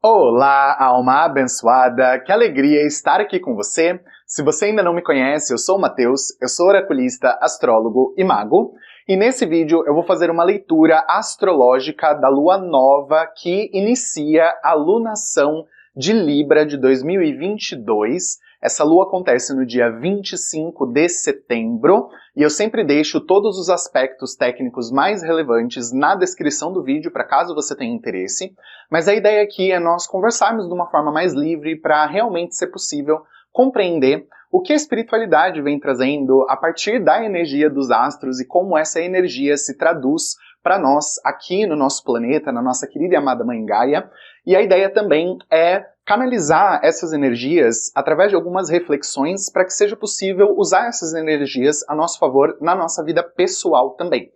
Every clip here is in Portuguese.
Olá, alma abençoada, que alegria estar aqui com você. Se você ainda não me conhece, eu sou o Matheus, eu sou oraculista, astrólogo e mago, e nesse vídeo eu vou fazer uma leitura astrológica da lua nova que inicia a lunação de Libra de 2022. Essa lua acontece no dia 25 de setembro, e eu sempre deixo todos os aspectos técnicos mais relevantes na descrição do vídeo, para caso você tenha interesse. Mas a ideia aqui é nós conversarmos de uma forma mais livre para realmente ser possível compreender o que a espiritualidade vem trazendo a partir da energia dos astros e como essa energia se traduz para nós aqui no nosso planeta, na nossa querida e amada Mãe Gaia. E a ideia também é canalizar essas energias através de algumas reflexões para que seja possível usar essas energias a nosso favor na nossa vida pessoal também.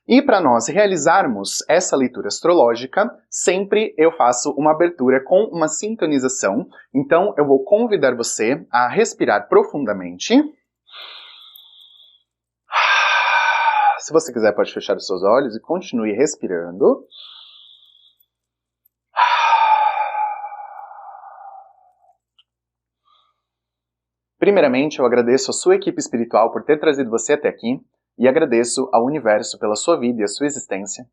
E para nós realizarmos essa leitura astrológica, sempre eu faço uma abertura com uma sintonização. Então eu vou convidar você a respirar profundamente. Se você quiser, pode fechar os seus olhos e continue respirando. Primeiramente, eu agradeço a sua equipe espiritual por ter trazido você até aqui, e agradeço ao universo pela sua vida e a sua existência,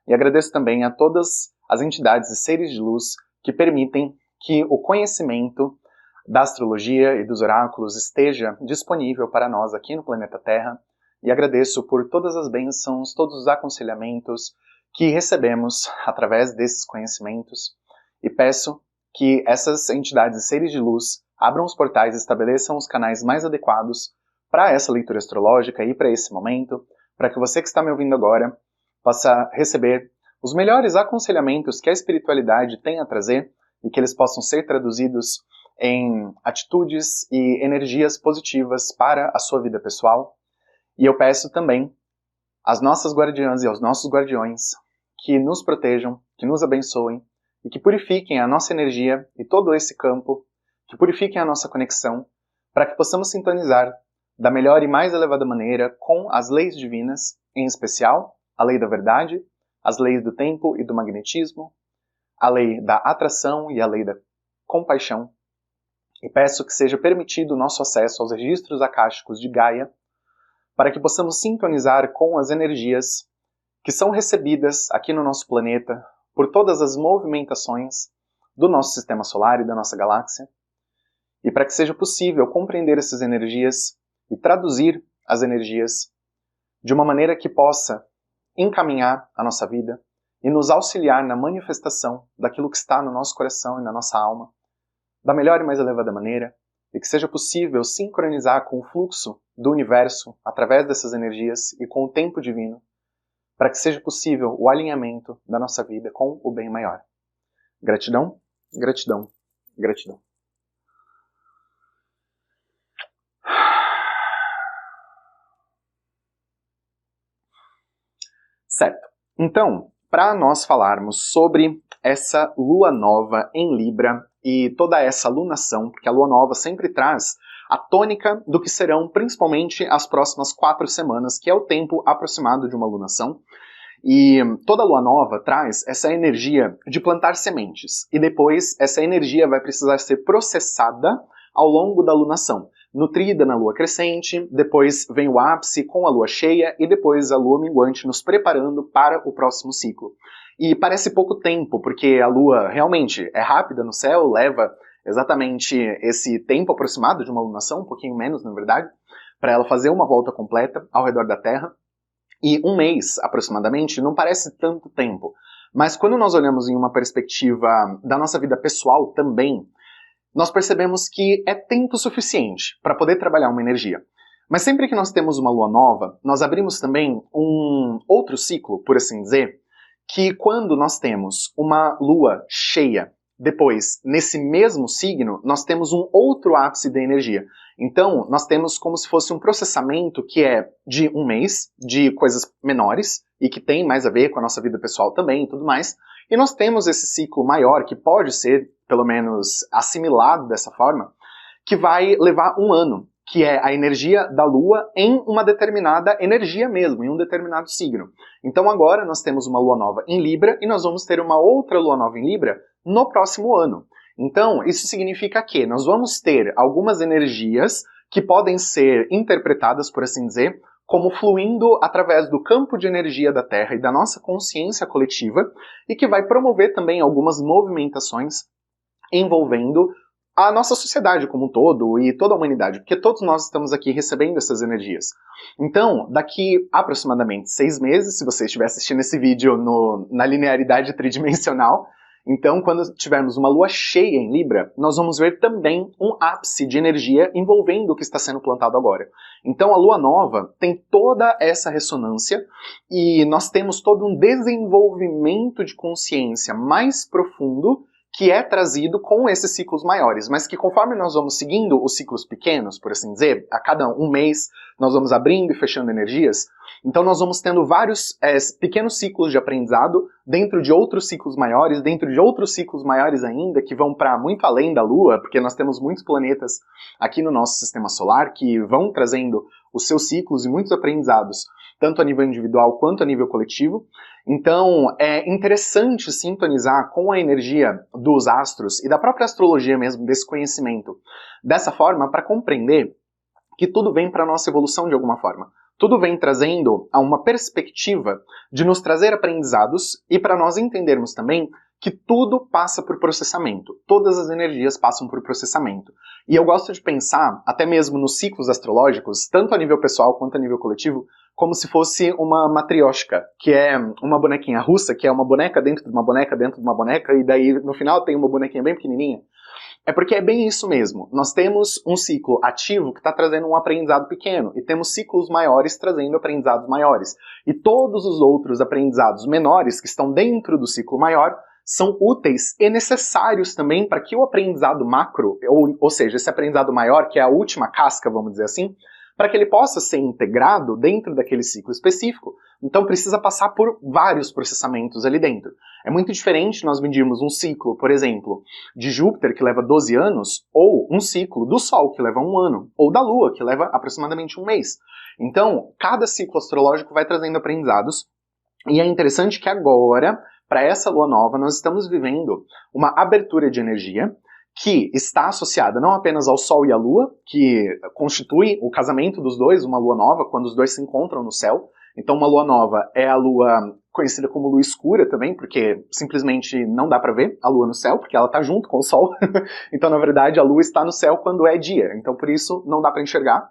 e agradeço também a todas as entidades e seres de luz que permitem que o conhecimento da astrologia e dos oráculos esteja disponível para nós aqui no planeta Terra, e agradeço por todas as bênçãos, todos os aconselhamentos que recebemos através desses conhecimentos, e peço que essas entidades e seres de luz abram os portais e estabeleçam os canais mais adequados para essa leitura astrológica e para esse momento, para que você que está me ouvindo agora possa receber os melhores aconselhamentos que a espiritualidade tem a trazer e que eles possam ser traduzidos em atitudes e energias positivas para a sua vida pessoal. E eu peço também às nossas guardiãs e aos nossos guardiões que nos protejam, que nos abençoem e que purifiquem a nossa energia e todo esse campo, que purifiquem a nossa conexão, para que possamos sintonizar da melhor e mais elevada maneira com as leis divinas, em especial a lei da verdade, as leis do tempo e do magnetismo, a lei da atração e a lei da compaixão. E peço que seja permitido o nosso acesso aos registros akáshicos de Gaia, para que possamos sintonizar com as energias que são recebidas aqui no nosso planeta por todas as movimentações do nosso sistema solar e da nossa galáxia, e para que seja possível compreender essas energias e traduzir as energias de uma maneira que possa encaminhar a nossa vida e nos auxiliar na manifestação daquilo que está no nosso coração e na nossa alma, da melhor e mais elevada maneira, e que seja possível sincronizar com o fluxo do universo através dessas energias e com o tempo divino, para que seja possível o alinhamento da nossa vida com o bem maior. Gratidão, gratidão, gratidão. Certo. Então, para nós falarmos sobre essa lua nova em Libra e toda essa lunação, porque a lua nova sempre traz a tônica do que serão principalmente as próximas 4 semanas, que é o tempo aproximado de uma lunação. E toda lua nova traz essa energia de plantar sementes. E depois essa energia vai precisar ser processada ao longo da lunação. Nutrida na lua crescente, depois vem o ápice com a lua cheia e depois a lua minguante nos preparando para o próximo ciclo. E parece pouco tempo, porque a lua realmente é rápida no céu, leva exatamente esse tempo aproximado de uma lunação, um pouquinho menos na verdade, para ela fazer uma volta completa ao redor da Terra. E um mês, aproximadamente, não parece tanto tempo. Mas quando nós olhamos em uma perspectiva da nossa vida pessoal também, nós percebemos que é tempo suficiente para poder trabalhar uma energia. Mas sempre que nós temos uma lua nova, nós abrimos também um outro ciclo, por assim dizer, que quando nós temos uma lua cheia, depois, nesse mesmo signo, nós temos um outro ápice da energia. Então, nós temos como se fosse um processamento que é de um mês, de coisas menores, e que tem mais a ver com a nossa vida pessoal também e tudo mais. E nós temos esse ciclo maior, que pode ser, pelo menos, assimilado dessa forma, que vai levar um ano. que é a energia da Lua em uma determinada energia mesmo, em um determinado signo. Então agora nós temos uma Lua nova em Libra e nós vamos ter uma outra Lua nova em Libra no próximo ano. Então isso significa que nós vamos ter algumas energias que podem ser interpretadas, por assim dizer, como fluindo através do campo de energia da Terra e da nossa consciência coletiva, e que vai promover também algumas movimentações envolvendo a nossa sociedade como um todo e toda a humanidade, porque todos nós estamos aqui recebendo essas energias. Então, daqui aproximadamente 6 meses, se você estiver assistindo esse vídeo na linearidade tridimensional, então quando tivermos uma lua cheia em Libra, nós vamos ver também um ápice de energia envolvendo o que está sendo plantado agora. Então a lua nova tem toda essa ressonância e nós temos todo um desenvolvimento de consciência mais profundo que é trazido com esses ciclos maiores, mas que conforme nós vamos seguindo os ciclos pequenos, por assim dizer, a cada um mês nós vamos abrindo e fechando energias, então nós vamos tendo vários pequenos ciclos de aprendizado dentro de outros ciclos maiores, dentro de outros ciclos maiores ainda, que vão para muito além da Lua, porque nós temos muitos planetas aqui no nosso sistema solar que vão trazendo os seus ciclos e muitos aprendizados, tanto a nível individual quanto a nível coletivo. Então é interessante sintonizar com a energia dos astros e da própria astrologia mesmo, desse conhecimento, dessa forma para compreender que tudo vem para a nossa evolução de alguma forma. Tudo vem trazendo a uma perspectiva de nos trazer aprendizados e para nós entendermos também que tudo passa por processamento. Todas as energias passam por processamento. E eu gosto de pensar, até mesmo nos ciclos astrológicos, tanto a nível pessoal quanto a nível coletivo, como se fosse uma matrioshka, que é uma bonequinha russa, que é uma boneca dentro de uma boneca dentro de uma boneca, e daí no final tem uma bonequinha bem pequenininha. É porque é bem isso mesmo. Nós temos um ciclo ativo que está trazendo um aprendizado pequeno, e temos ciclos maiores trazendo aprendizados maiores. E todos os outros aprendizados menores que estão dentro do ciclo maior são úteis e necessários também para que o aprendizado macro, ou seja, esse aprendizado maior, que é a última casca, vamos dizer assim, para que ele possa ser integrado dentro daquele ciclo específico. Então precisa passar por vários processamentos ali dentro. É muito diferente nós medirmos um ciclo, por exemplo, de Júpiter, que leva 12 anos, ou um ciclo do Sol, que leva 1 ano, ou da Lua, que leva aproximadamente 1 mês. Então, cada ciclo astrológico vai trazendo aprendizados, e é interessante que agora, para essa Lua nova, nós estamos vivendo uma abertura de energia, que está associada não apenas ao Sol e à Lua, que constitui o casamento dos dois, uma Lua nova, quando os dois se encontram no céu. Então uma Lua nova é a Lua conhecida como Lua escura também, porque simplesmente não dá para ver a Lua no céu, porque ela está junto com o Sol. Então na verdade a Lua está no céu quando é dia, então por isso não dá para enxergar.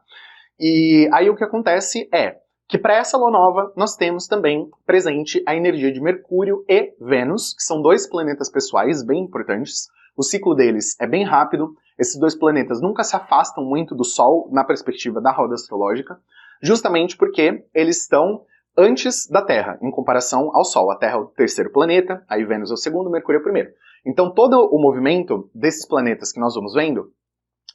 E aí o que acontece é que para essa Lua nova nós temos também presente a energia de Mercúrio e Vênus, que são dois planetas pessoais bem importantes. O ciclo deles é bem rápido, esses dois planetas nunca se afastam muito do Sol na perspectiva da roda astrológica, justamente porque eles estão antes da Terra, em comparação ao Sol. A Terra é o terceiro planeta, aí Vênus é o segundo, Mercúrio é o primeiro. Então todo o movimento desses planetas que nós vamos vendo,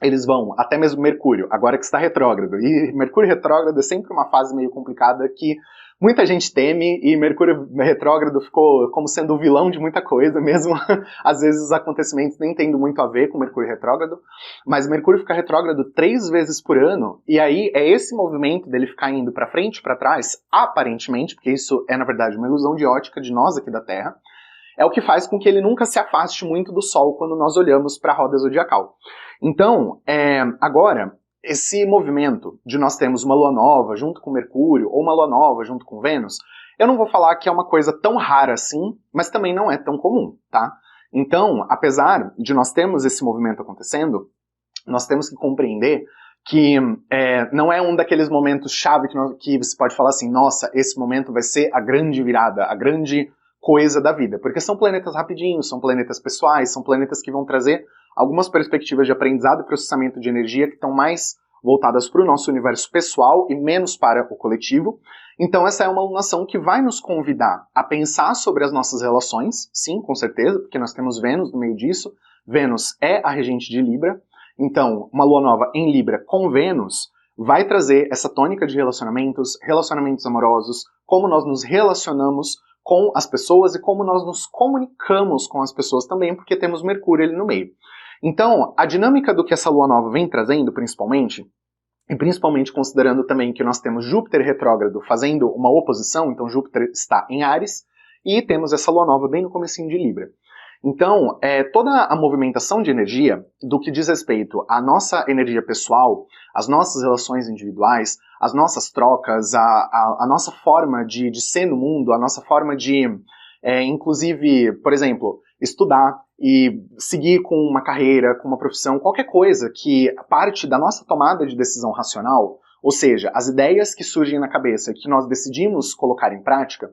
eles vão, até mesmo Mercúrio, agora que está retrógrado, e Mercúrio retrógrado é sempre uma fase meio complicada que muita gente teme, e Mercúrio retrógrado ficou como sendo o vilão de muita coisa, mesmo às vezes os acontecimentos nem tendo muito a ver com Mercúrio retrógrado, mas Mercúrio fica retrógrado 3 vezes por ano, e aí é esse movimento dele ficar indo para frente e para trás, aparentemente, porque isso é na verdade uma ilusão de ótica de nós aqui da Terra, é o que faz com que ele nunca se afaste muito do Sol quando nós olhamos para a roda zodiacal. Então, agora, esse movimento de nós termos uma lua nova junto com Mercúrio, ou uma lua nova junto com Vênus, eu não vou falar que é uma coisa tão rara assim, mas também não é tão comum, tá? Então, apesar de nós termos esse movimento acontecendo, nós temos que compreender que não é um daqueles momentos-chave que você pode falar assim, nossa, esse momento vai ser a grande virada, a grande coisa da vida, porque são planetas rapidinhos, são planetas pessoais, são planetas que vão trazer algumas perspectivas de aprendizado e processamento de energia que estão mais voltadas para o nosso universo pessoal e menos para o coletivo. Então essa é uma alunação que vai nos convidar a pensar sobre as nossas relações, sim, com certeza, porque nós temos Vênus no meio disso. Vênus é a regente de Libra, então uma lua nova em Libra com Vênus vai trazer essa tônica de relacionamentos, relacionamentos amorosos, como nós nos relacionamos com as pessoas e como nós nos comunicamos com as pessoas também, porque temos Mercúrio ali no meio. Então, a dinâmica do que essa lua nova vem trazendo, principalmente, e principalmente considerando também que nós temos Júpiter retrógrado fazendo uma oposição, então Júpiter está em Áries, e temos essa lua nova bem no comecinho de Libra. Então, toda a movimentação de energia, do que diz respeito à nossa energia pessoal, às nossas relações individuais, às nossas trocas, a nossa forma de ser no mundo, a nossa forma de, inclusive, por exemplo, estudar e seguir com uma carreira, com uma profissão, qualquer coisa que parte da nossa tomada de decisão racional, ou seja, as ideias que surgem na cabeça e que nós decidimos colocar em prática,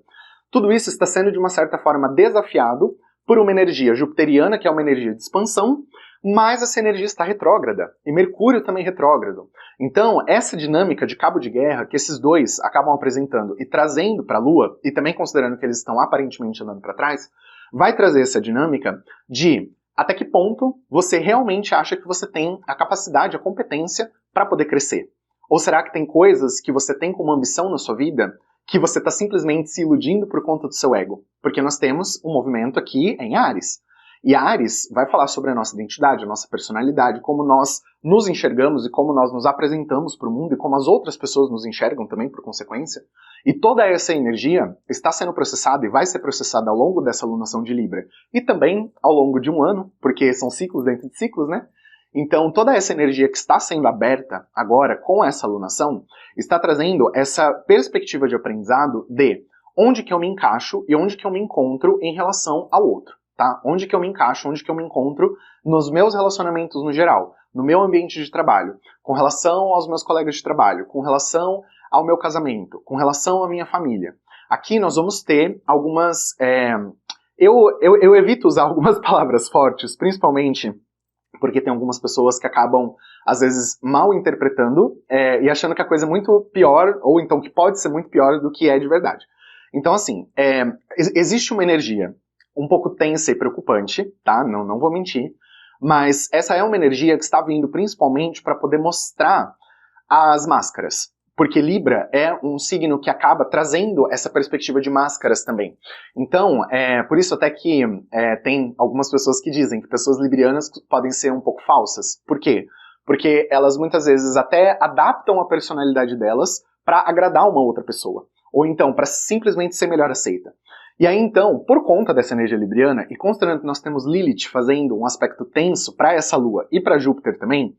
tudo isso está sendo de uma certa forma desafiado por uma energia jupiteriana, que é uma energia de expansão, mas essa energia está retrógrada, e Mercúrio também retrógrado. Então, essa dinâmica de cabo de guerra que esses dois acabam apresentando e trazendo para a Lua, e também considerando que eles estão aparentemente andando para trás, vai trazer essa dinâmica de até que ponto você realmente acha que você tem a capacidade, a competência para poder crescer. Ou será que tem coisas que você tem como ambição na sua vida que você está simplesmente se iludindo por conta do seu ego? Porque nós temos um movimento aqui em Áries. E Áries vai falar sobre a nossa identidade, a nossa personalidade, como nós nos enxergamos e como nós nos apresentamos para o mundo e como as outras pessoas nos enxergam também, por consequência. E toda essa energia está sendo processada e vai ser processada ao longo dessa alunação de Libra. E também ao longo de um ano, porque são ciclos dentro de ciclos, né? Então, toda essa energia que está sendo aberta agora com essa alunação está trazendo essa perspectiva de aprendizado de onde que eu me encaixo e onde que eu me encontro em relação ao outro, tá? Onde que eu me encaixo, onde que eu me encontro nos meus relacionamentos no geral, no meu ambiente de trabalho, com relação aos meus colegas de trabalho, com relação ao meu casamento, com relação à minha família. Aqui nós vamos ter algumas... Eu evito usar algumas palavras fortes, principalmente porque tem algumas pessoas que acabam, às vezes, mal interpretando e achando que a coisa é muito pior, ou então que pode ser muito pior do que é de verdade. Então, assim, existe uma energia um pouco tensa e preocupante, tá? Não vou mentir, mas essa é uma energia que está vindo principalmente para poder mostrar as máscaras. Porque Libra é um signo que acaba trazendo essa perspectiva de máscaras também. Então, por isso até que tem algumas pessoas que dizem que pessoas librianas podem ser um pouco falsas. Por quê? Porque elas muitas vezes até adaptam a personalidade delas para agradar uma outra pessoa. Ou então, para simplesmente ser melhor aceita. E aí então, por conta dessa energia libriana, e considerando que nós temos Lilith fazendo um aspecto tenso para essa Lua e para Júpiter também,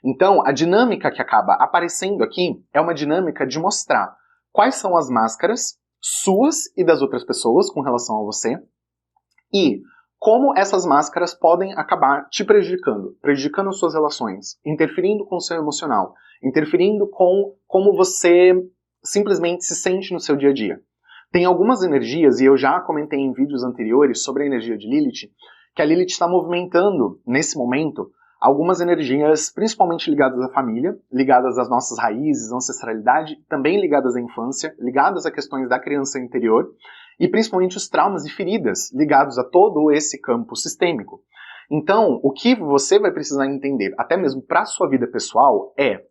então, a dinâmica que acaba aparecendo aqui é uma dinâmica de mostrar quais são as máscaras suas e das outras pessoas com relação a você e como essas máscaras podem acabar te prejudicando suas relações, interferindo com o seu emocional, interferindo com como você simplesmente se sente no seu dia a dia. Tem algumas energias, e eu já comentei em vídeos anteriores sobre a energia de Lilith, que a Lilith está movimentando, nesse momento, algumas energias principalmente ligadas à família, ligadas às nossas raízes, ancestralidade, também ligadas à infância, ligadas a questões da criança interior, e principalmente os traumas e feridas ligados a todo esse campo sistêmico. Então, o que você vai precisar entender, até mesmo para a sua vida pessoal, é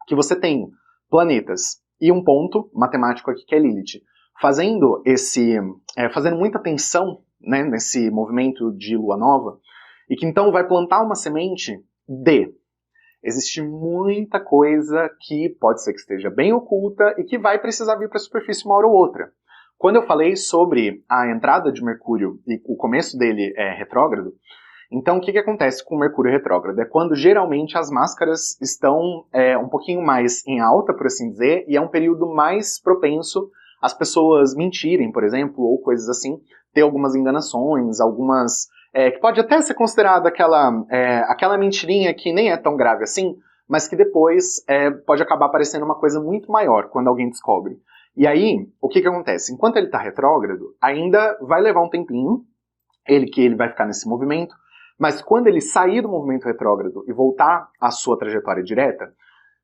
que você tem planetas e um ponto matemático aqui que é Lilith, fazendo muita tensão, né, nesse movimento de lua nova, e que então vai plantar uma semente de existe muita coisa que pode ser que esteja bem oculta e que vai precisar vir para a superfície uma hora ou outra. Quando eu falei sobre a entrada de Mercúrio e o começo dele é retrógrado, então o que acontece com o Mercúrio retrógrado? É quando geralmente as máscaras estão um pouquinho mais em alta, por assim dizer, e é um período mais propenso às pessoas mentirem, por exemplo, ou coisas assim, ter algumas enganações, algumas... que pode até ser considerada aquela mentirinha que nem é tão grave assim, mas que depois pode acabar parecendo uma coisa muito maior quando alguém descobre. E aí, o que acontece? Enquanto ele está retrógrado, ainda vai levar um tempinho, ele vai ficar nesse movimento, mas quando ele sair do movimento retrógrado e voltar à sua trajetória direta,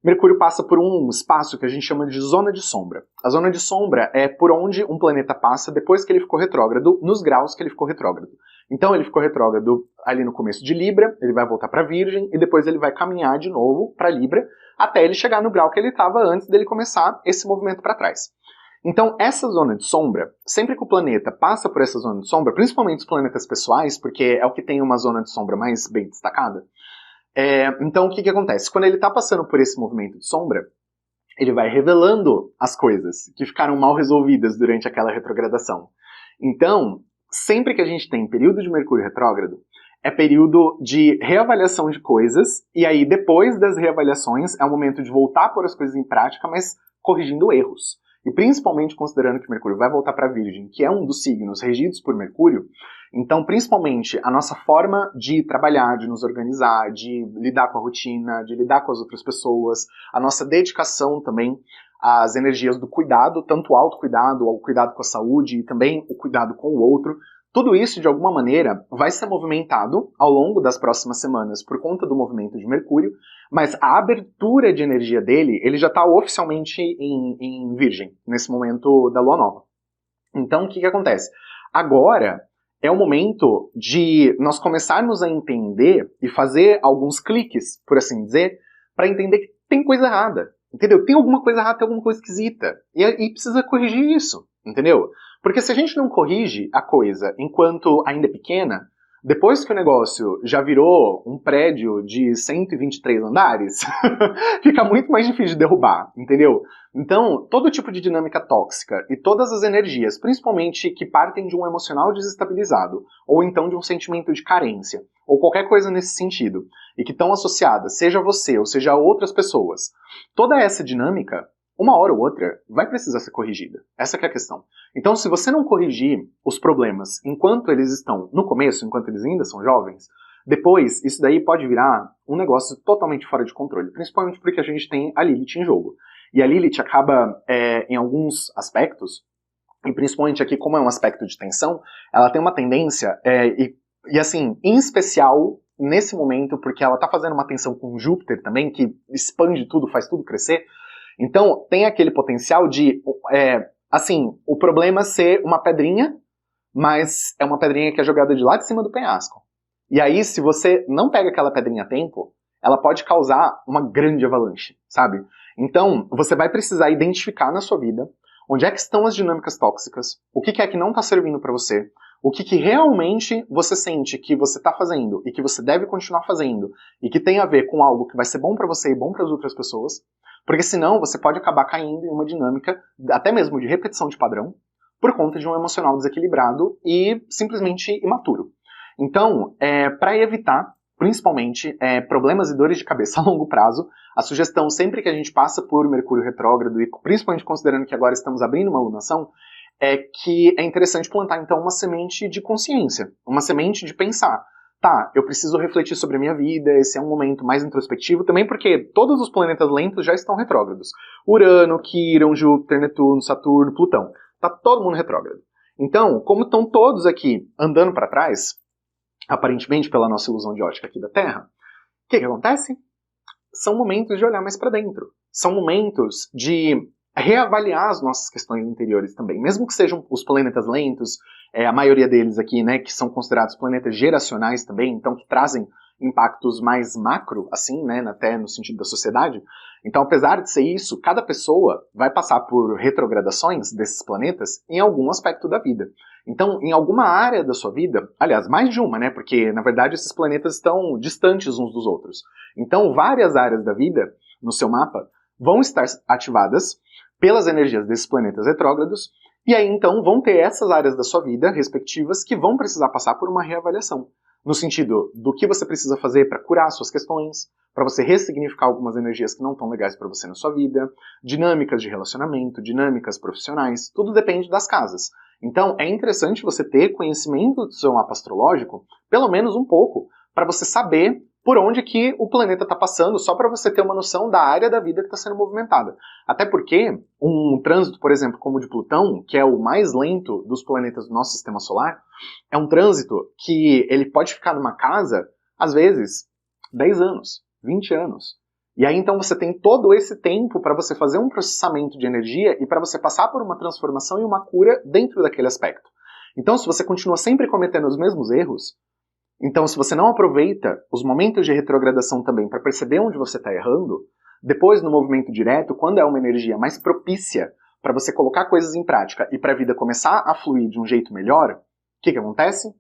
Mercúrio passa por um espaço que a gente chama de zona de sombra. A zona de sombra é por onde um planeta passa depois que ele ficou retrógrado, nos graus que ele ficou retrógrado. Então ele ficou retrógrado ali no começo de Libra, ele vai voltar para Virgem e depois ele vai caminhar de novo para Libra até ele chegar no grau que ele estava antes dele começar esse movimento para trás. Então essa zona de sombra, sempre que o planeta passa por essa zona de sombra, principalmente os planetas pessoais, porque é o que tem uma zona de sombra mais bem destacada, Então, o que acontece? Quando ele está passando por esse movimento de sombra, ele vai revelando as coisas que ficaram mal resolvidas durante aquela retrogradação. Então, sempre que a gente tem período de Mercúrio retrógrado, é período de reavaliação de coisas, e aí depois das reavaliações é o momento de voltar a pôr as coisas em prática, mas corrigindo erros. E principalmente considerando que Mercúrio vai voltar para Virgem, que é um dos signos regidos por Mercúrio, então principalmente a nossa forma de trabalhar, de nos organizar, de lidar com a rotina, de lidar com as outras pessoas, a nossa dedicação também às energias do cuidado, tanto o autocuidado, o cuidado com a saúde e também o cuidado com o outro, tudo isso, de alguma maneira, vai ser movimentado ao longo das próximas semanas por conta do movimento de Mercúrio, mas a abertura de energia dele, ele já está oficialmente em Virgem, nesse momento da Lua Nova. Então, o que acontece? Agora é o momento de nós começarmos a entender e fazer alguns cliques, por assim dizer, para entender que tem coisa errada, entendeu? Tem alguma coisa errada, tem alguma coisa esquisita, e precisa corrigir isso, entendeu? Porque se a gente não corrige a coisa enquanto ainda é pequena, depois que o negócio já virou um prédio de 123 andares, fica muito mais difícil de derrubar, entendeu? Então, todo tipo de dinâmica tóxica e todas as energias, principalmente que partem de um emocional desestabilizado, ou então de um sentimento de carência, ou qualquer coisa nesse sentido, e que estão associadas, seja você ou seja outras pessoas, toda essa dinâmica, uma hora ou outra, vai precisar ser corrigida. Essa que é a questão. Então, se você não corrigir os problemas enquanto eles estão no começo, enquanto eles ainda são jovens, depois isso daí pode virar um negócio totalmente fora de controle, principalmente porque a gente tem a Lilith em jogo. E a Lilith acaba, em alguns aspectos, e principalmente aqui como é um aspecto de tensão, ela tem uma tendência, e assim, em especial nesse momento, porque ela está fazendo uma tensão com Júpiter também, que expande tudo, faz tudo crescer. Então, tem aquele potencial de, assim, o problema ser uma pedrinha, mas é uma pedrinha que é jogada de lá de cima do penhasco. E aí, se você não pega aquela pedrinha a tempo, ela pode causar uma grande avalanche, sabe? Então, você vai precisar identificar na sua vida onde é que estão as dinâmicas tóxicas, o que é que não está servindo para você, o que realmente você sente que você está fazendo e que você deve continuar fazendo e que tem a ver com algo que vai ser bom para você e bom para as outras pessoas. Porque senão você pode acabar caindo em uma dinâmica, até mesmo de repetição de padrão, por conta de um emocional desequilibrado e simplesmente imaturo. Então, para evitar, principalmente, problemas e dores de cabeça a longo prazo, a sugestão sempre que a gente passa por Mercúrio retrógrado, e principalmente considerando que agora estamos abrindo uma lunação, é que é interessante plantar então uma semente de consciência, uma semente de pensar. Tá, eu preciso refletir sobre a minha vida, esse é um momento mais introspectivo, também porque todos os planetas lentos já estão retrógrados. Urano, Quirón, Júpiter, Netuno, Saturno, Plutão. Tá todo mundo retrógrado. Então, como estão todos aqui andando para trás, aparentemente pela nossa ilusão de ótica aqui da Terra, o que acontece? São momentos de olhar mais para dentro. São momentos de reavaliar as nossas questões interiores também. Mesmo que sejam os planetas lentos, a maioria deles aqui, né, que são considerados planetas geracionais também, então que trazem impactos mais macro, assim, né, até no sentido da sociedade. Então, apesar de ser isso, cada pessoa vai passar por retrogradações desses planetas em algum aspecto da vida. Então, em alguma área da sua vida, aliás, mais de uma, né, porque, na verdade, esses planetas estão distantes uns dos outros. Então, várias áreas da vida, no seu mapa, vão estar ativadas pelas energias desses planetas retrógrados, e aí então vão ter essas áreas da sua vida respectivas que vão precisar passar por uma reavaliação, no sentido do que você precisa fazer para curar suas questões, para você ressignificar algumas energias que não estão legais para você na sua vida, dinâmicas de relacionamento, dinâmicas profissionais, tudo depende das casas. Então é interessante você ter conhecimento do seu mapa astrológico, pelo menos um pouco, para você saber por onde que o planeta está passando, só para você ter uma noção da área da vida que está sendo movimentada. Até porque um trânsito, por exemplo, como o de Plutão, que é o mais lento dos planetas do nosso sistema solar, é um trânsito que ele pode ficar numa casa, às vezes, 10 anos, 20 anos. E aí então você tem todo esse tempo para você fazer um processamento de energia e para você passar por uma transformação e uma cura dentro daquele aspecto. Então, se você continua sempre cometendo os mesmos erros, então, se você não aproveita os momentos de retrogradação também para perceber onde você está errando, depois no movimento direto, quando é uma energia mais propícia para você colocar coisas em prática e para a vida começar a fluir de um jeito melhor, o que acontece?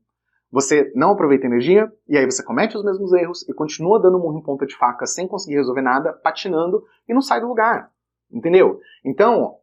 Você não aproveita energia, e aí você comete os mesmos erros e continua dando murro em ponta de faca sem conseguir resolver nada, patinando e não sai do lugar. Entendeu? Então,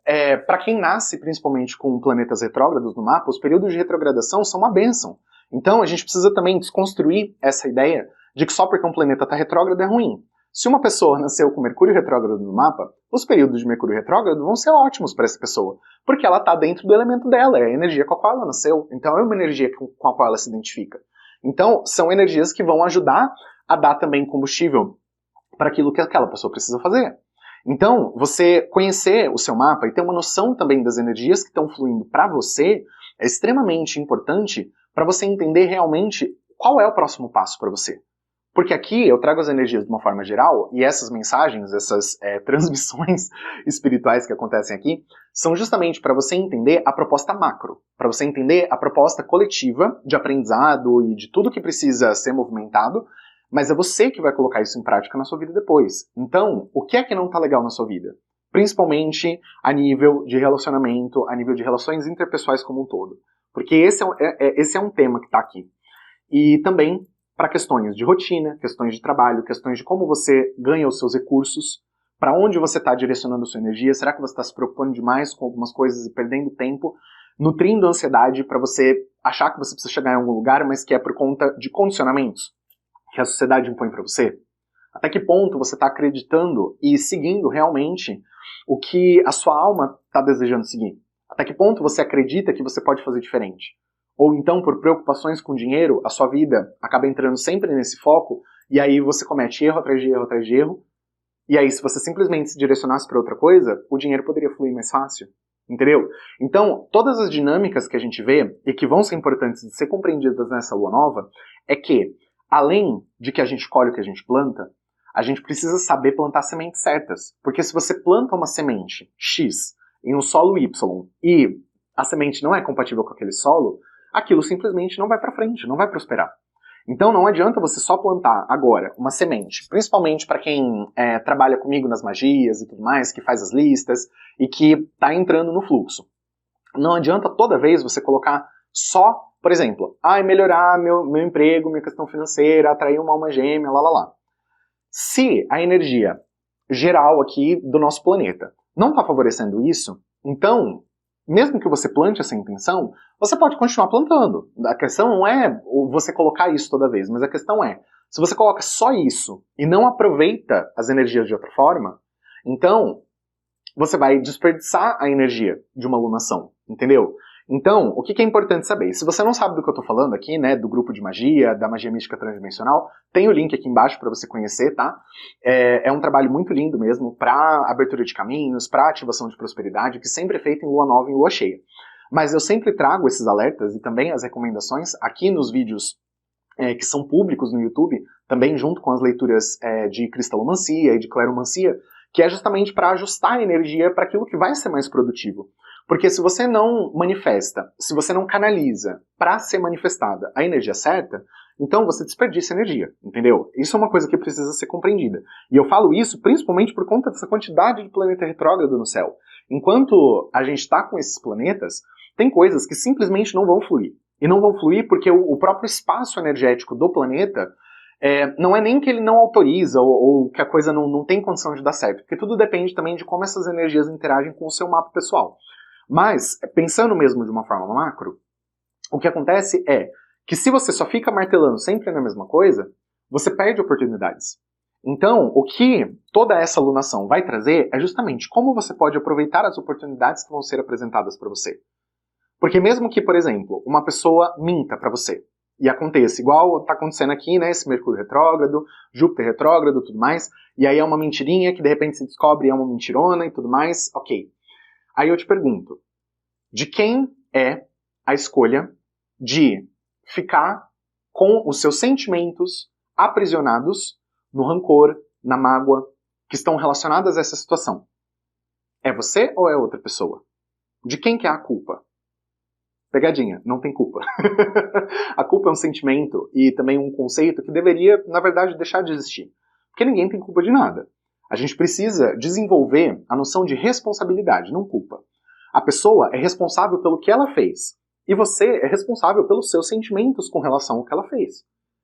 para quem nasce principalmente com planetas retrógrados no mapa, os períodos de retrogradação são uma bênção. Então a gente precisa também desconstruir essa ideia de que só porque um planeta está retrógrado é ruim. Se uma pessoa nasceu com Mercúrio retrógrado no mapa, os períodos de Mercúrio retrógrado vão ser ótimos para essa pessoa, porque ela está dentro do elemento dela, é a energia com a qual ela nasceu, então é uma energia com a qual ela se identifica. Então são energias que vão ajudar a dar também combustível para aquilo que aquela pessoa precisa fazer. Então, você conhecer o seu mapa e ter uma noção também das energias que estão fluindo para você é extremamente importante para você entender realmente qual é o próximo passo para você. Porque aqui eu trago as energias de uma forma geral e essas mensagens, essas transmissões espirituais que acontecem aqui, são justamente para você entender a proposta macro, para você entender a proposta coletiva de aprendizado e de tudo que precisa ser movimentado, mas é você que vai colocar isso em prática na sua vida depois. Então, o que é que não está legal na sua vida? Principalmente a nível de relacionamento, a nível de relações interpessoais como um todo. Porque esse é um tema que está aqui. E também para questões de rotina, questões de trabalho, questões de como você ganha os seus recursos, para onde você está direcionando a sua energia, será que você está se preocupando demais com algumas coisas e perdendo tempo, nutrindo ansiedade para você achar que você precisa chegar em algum lugar, mas que é por conta de condicionamentos que a sociedade impõe para você? Até que ponto você está acreditando e seguindo realmente o que a sua alma está desejando seguir? Até que ponto você acredita que você pode fazer diferente? Ou então, por preocupações com dinheiro, a sua vida acaba entrando sempre nesse foco, e aí você comete erro atrás de erro atrás de erro, e aí se você simplesmente se direcionasse para outra coisa, o dinheiro poderia fluir mais fácil. Entendeu? Então, todas as dinâmicas que a gente vê, e que vão ser importantes de ser compreendidas nessa lua nova, é que, além de que a gente colhe o que a gente planta, a gente precisa saber plantar sementes certas. Porque se você planta uma semente X em um solo Y e a semente não é compatível com aquele solo, aquilo simplesmente não vai para frente, não vai prosperar. Então não adianta você só plantar agora uma semente, principalmente para quem trabalha comigo nas magias e tudo mais, que faz as listas e que está entrando no fluxo. Não adianta toda vez você colocar só, por exemplo, melhorar meu emprego, minha questão financeira, atrair uma alma gêmea, lá. Se a energia geral aqui do nosso planeta não está favorecendo isso, então, mesmo que você plante essa intenção, você pode continuar plantando. A questão não é você colocar isso toda vez, mas a questão é, se você coloca só isso e não aproveita as energias de outra forma, então você vai desperdiçar a energia de uma lunação, entendeu? Então, o que é importante saber? Se você não sabe do que eu estou falando aqui, né, do grupo de magia, da magia mística transdimensional, tem o link aqui embaixo para você conhecer, tá? É um trabalho muito lindo mesmo para abertura de caminhos, para ativação de prosperidade, que sempre é feito em lua nova e em lua cheia. Mas eu sempre trago esses alertas e também as recomendações aqui nos vídeos que são públicos no YouTube, também junto com as leituras de cristalomancia e de cleromancia, que é justamente para ajustar a energia para aquilo que vai ser mais produtivo. Porque se você não manifesta, se você não canaliza para ser manifestada a energia certa, então você desperdiça energia, entendeu? Isso é uma coisa que precisa ser compreendida. E eu falo isso principalmente por conta dessa quantidade de planeta retrógrado no céu. Enquanto a gente está com esses planetas, tem coisas que simplesmente não vão fluir. E não vão fluir porque o próprio espaço energético do planeta não é nem que ele não autoriza ou que a coisa não tem condição de dar certo, porque tudo depende também de como essas energias interagem com o seu mapa pessoal. Mas, pensando mesmo de uma forma macro, o que acontece é que se você só fica martelando sempre na mesma coisa, você perde oportunidades. Então, o que toda essa alunação vai trazer é justamente como você pode aproveitar as oportunidades que vão ser apresentadas para você. Porque mesmo que, por exemplo, uma pessoa minta para você, e aconteça, igual está acontecendo aqui, né, esse Mercúrio retrógrado, Júpiter retrógrado, tudo mais, e aí é uma mentirinha que de repente se descobre é uma mentirona e tudo mais, ok. Aí eu te pergunto, de quem é a escolha de ficar com os seus sentimentos aprisionados no rancor, na mágoa, que estão relacionadas a essa situação? É você ou é outra pessoa? De quem que é a culpa? Pegadinha, não tem culpa. A culpa é um sentimento e também um conceito que deveria, na verdade, deixar de existir. Porque ninguém tem culpa de nada. A gente precisa desenvolver a noção de responsabilidade, não culpa. A pessoa é responsável pelo que ela fez. E você é responsável pelos seus sentimentos com relação ao que ela fez.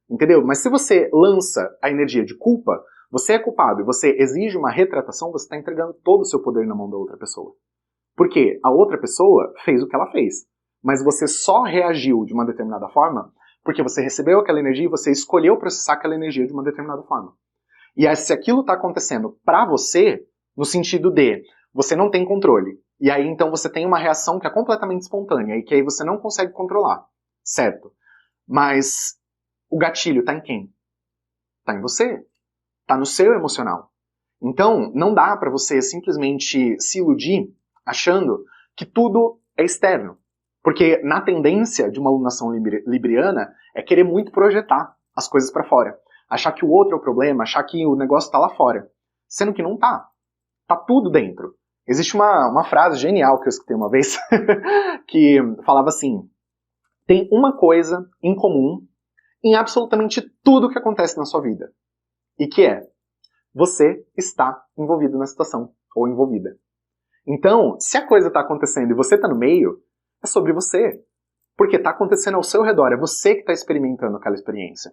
Entendeu? Mas se você lança a energia de culpa, você é culpado e você exige uma retratação, você está entregando todo o seu poder na mão da outra pessoa. Porque a outra pessoa fez o que ela fez. Mas você só reagiu de uma determinada forma porque você recebeu aquela energia e você escolheu processar aquela energia de uma determinada forma. E aí, se aquilo está acontecendo para você, no sentido de você não tem controle, e aí então você tem uma reação que é completamente espontânea e que aí você não consegue controlar, certo? Mas o gatilho está em quem? Está em você. Está no seu emocional. Então, não dá para você simplesmente se iludir achando que tudo é externo. Porque na tendência de uma alunação libriana é querer muito projetar as coisas para fora. Achar que o outro é o problema, achar que o negócio está lá fora. Sendo que não tá. Tá tudo dentro. Existe uma frase genial que eu escutei uma vez que falava assim: tem uma coisa em comum em absolutamente tudo que acontece na sua vida. E que é: você está envolvido na situação, ou envolvida. Então, se a coisa está acontecendo e você está no meio, é sobre você. Porque está acontecendo ao seu redor, é você que está experimentando aquela experiência.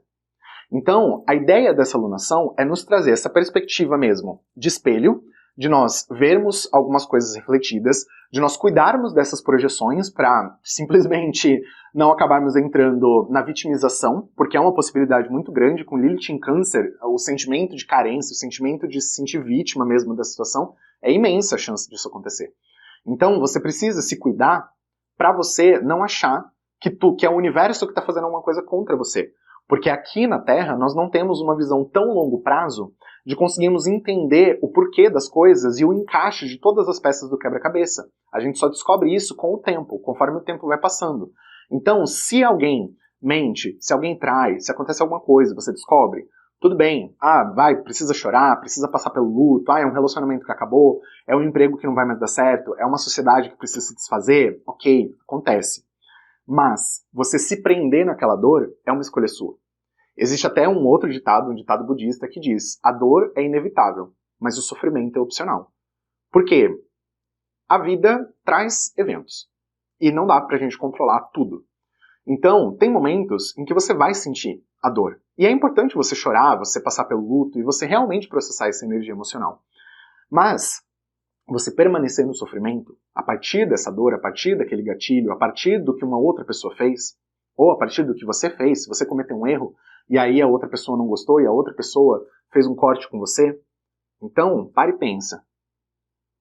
Então, a ideia dessa alunação é nos trazer essa perspectiva mesmo de espelho, de nós vermos algumas coisas refletidas, de nós cuidarmos dessas projeções para simplesmente não acabarmos entrando na vitimização, porque é uma possibilidade muito grande. Com Lilith em Câncer, o sentimento de carência, o sentimento de se sentir vítima mesmo da situação, é imensa a chance disso acontecer. Então, você precisa se cuidar para você não achar que é o universo que está fazendo alguma coisa contra você. Porque aqui na Terra nós não temos uma visão tão longo prazo de conseguirmos entender o porquê das coisas e o encaixe de todas as peças do quebra-cabeça. A gente só descobre isso com o tempo, conforme o tempo vai passando. Então, se alguém mente, se alguém trai, se acontece alguma coisa, você descobre, tudo bem. Precisa chorar, precisa passar pelo luto, é um relacionamento que acabou, é um emprego que não vai mais dar certo, é uma sociedade que precisa se desfazer, ok, acontece. Mas você se prender naquela dor é uma escolha sua. Existe até um outro ditado, um ditado budista, que diz: a dor é inevitável, mas o sofrimento é opcional. Por quê? A vida traz eventos. E não dá pra gente controlar tudo. Então, tem momentos em que você vai sentir a dor. E é importante você chorar, você passar pelo luto e você realmente processar essa energia emocional. Mas você permanecer no sofrimento, a partir dessa dor, a partir daquele gatilho, a partir do que uma outra pessoa fez, ou a partir do que você fez, se você cometeu um erro, e aí a outra pessoa não gostou, e a outra pessoa fez um corte com você, então, pare e pensa.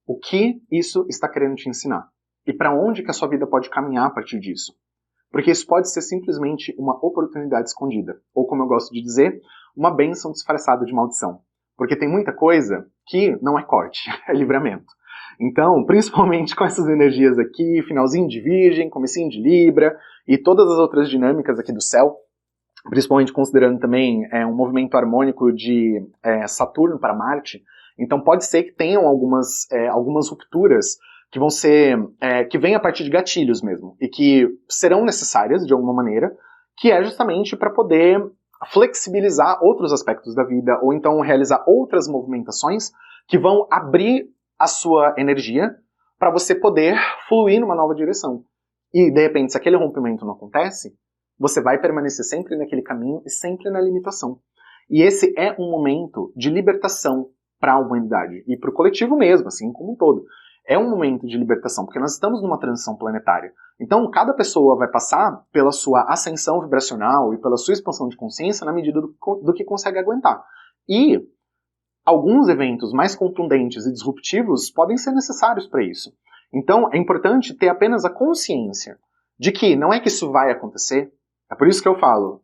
O que isso está querendo te ensinar? E para onde que a sua vida pode caminhar a partir disso? Porque isso pode ser simplesmente uma oportunidade escondida, ou como eu gosto de dizer, uma bênção disfarçada de maldição. Porque tem muita coisa que não é corte, é livramento. Então, principalmente com essas energias aqui, finalzinho de Virgem, comecinho de Libra, e todas as outras dinâmicas aqui do céu, principalmente considerando também um movimento harmônico de Saturno para Marte, então pode ser que tenham algumas rupturas que vão ser, que vêm a partir de gatilhos mesmo, e que serão necessárias de alguma maneira, que é justamente para poder flexibilizar outros aspectos da vida, ou então realizar outras movimentações que vão abrir a sua energia para você poder fluir numa nova direção. E, de repente, se aquele rompimento não acontece, você vai permanecer sempre naquele caminho e sempre na limitação. E esse é um momento de libertação para a humanidade e para o coletivo mesmo, assim como um todo. É um momento de libertação, porque nós estamos numa transição planetária. Então, cada pessoa vai passar pela sua ascensão vibracional e pela sua expansão de consciência na medida do que consegue aguentar. E alguns eventos mais contundentes e disruptivos podem ser necessários para isso. Então, é importante ter apenas a consciência de que não é que isso vai acontecer. É por isso que eu falo.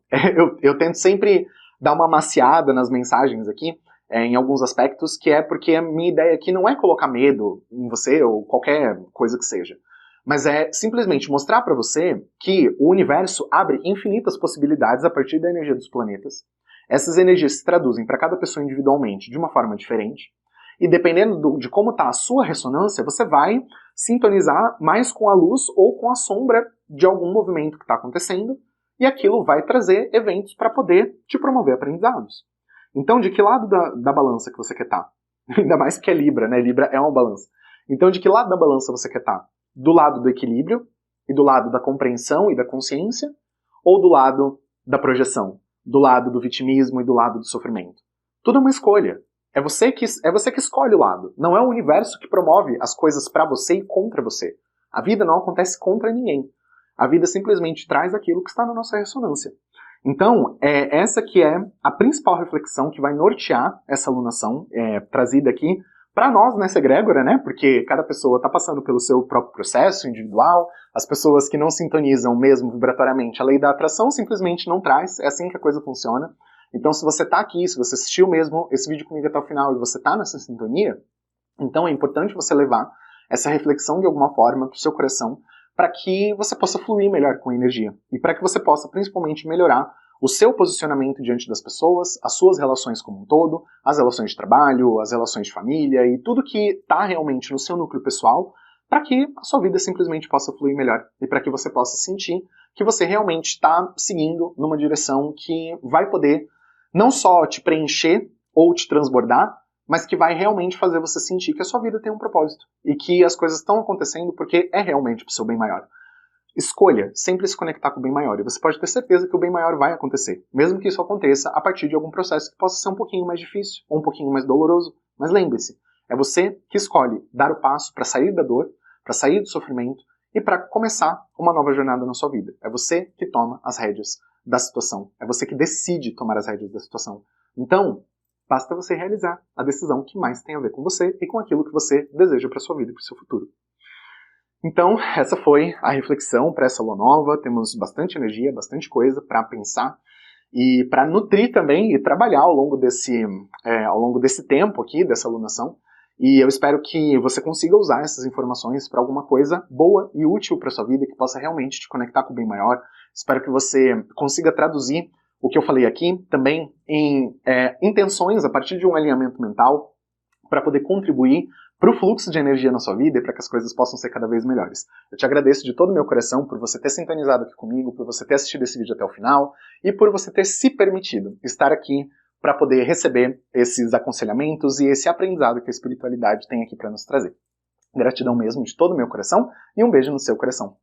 Eu tento sempre dar uma maciada nas mensagens aqui, em alguns aspectos, que é porque a minha ideia aqui não é colocar medo em você ou qualquer coisa que seja. Mas é simplesmente mostrar para você que o universo abre infinitas possibilidades a partir da energia dos planetas. Essas energias se traduzem para cada pessoa individualmente de uma forma diferente. E dependendo de como está a sua ressonância, você vai sintonizar mais com a luz ou com a sombra de algum movimento que está acontecendo. E aquilo vai trazer eventos para poder te promover aprendizados. Então, de que lado da balança que você quer estar? Ainda mais que é Libra, né? Libra é uma balança. Então, de que lado da balança você quer estar? Do lado do equilíbrio, e do lado da compreensão e da consciência, ou do lado da projeção, do lado do vitimismo e do lado do sofrimento. Tudo é uma escolha. É você que escolhe o lado. Não é o universo que promove as coisas para você e contra você. A vida não acontece contra ninguém. A vida simplesmente traz aquilo que está na nossa ressonância. Então, essa que é a principal reflexão que vai nortear essa alunação trazida aqui para nós nessa egrégora, né? Porque cada pessoa está passando pelo seu próprio processo individual, as pessoas que não sintonizam mesmo vibratoriamente a lei da atração simplesmente não traz, é assim que a coisa funciona. Então, se você está aqui, se você assistiu mesmo esse vídeo comigo até o final e você está nessa sintonia, então é importante você levar essa reflexão de alguma forma para o seu coração, para que você possa fluir melhor com a energia e para que você possa principalmente melhorar o seu posicionamento diante das pessoas, as suas relações como um todo, as relações de trabalho, as relações de família e tudo que está realmente no seu núcleo pessoal, para que a sua vida simplesmente possa fluir melhor e para que você possa sentir que você realmente está seguindo numa direção que vai poder não só te preencher ou te transbordar, mas que vai realmente fazer você sentir que a sua vida tem um propósito e que as coisas estão acontecendo porque é realmente para o seu bem maior. Escolha sempre se conectar com o bem maior e você pode ter certeza que o bem maior vai acontecer, mesmo que isso aconteça a partir de algum processo que possa ser um pouquinho mais difícil ou um pouquinho mais doloroso. Mas lembre-se, é você que escolhe dar o passo para sair da dor, para sair do sofrimento e para começar uma nova jornada na sua vida. É você que toma as rédeas da situação, é você que decide tomar as rédeas da situação. Então, basta você realizar a decisão que mais tem a ver com você e com aquilo que você deseja para sua vida e para o seu futuro. Então, essa foi a reflexão para essa lua nova. Temos bastante energia, bastante coisa para pensar e para nutrir também e trabalhar ao longo desse tempo aqui, dessa alunação. E eu espero que você consiga usar essas informações para alguma coisa boa e útil para sua vida, que possa realmente te conectar com o bem maior. Espero que você consiga traduzir o que eu falei aqui também em intenções a partir de um alinhamento mental para poder contribuir para o fluxo de energia na sua vida e para que as coisas possam ser cada vez melhores. Eu te agradeço de todo o meu coração por você ter sintonizado aqui comigo, por você ter assistido esse vídeo até o final e por você ter se permitido estar aqui para poder receber esses aconselhamentos e esse aprendizado que a espiritualidade tem aqui para nos trazer. Gratidão mesmo de todo o meu coração e um beijo no seu coração.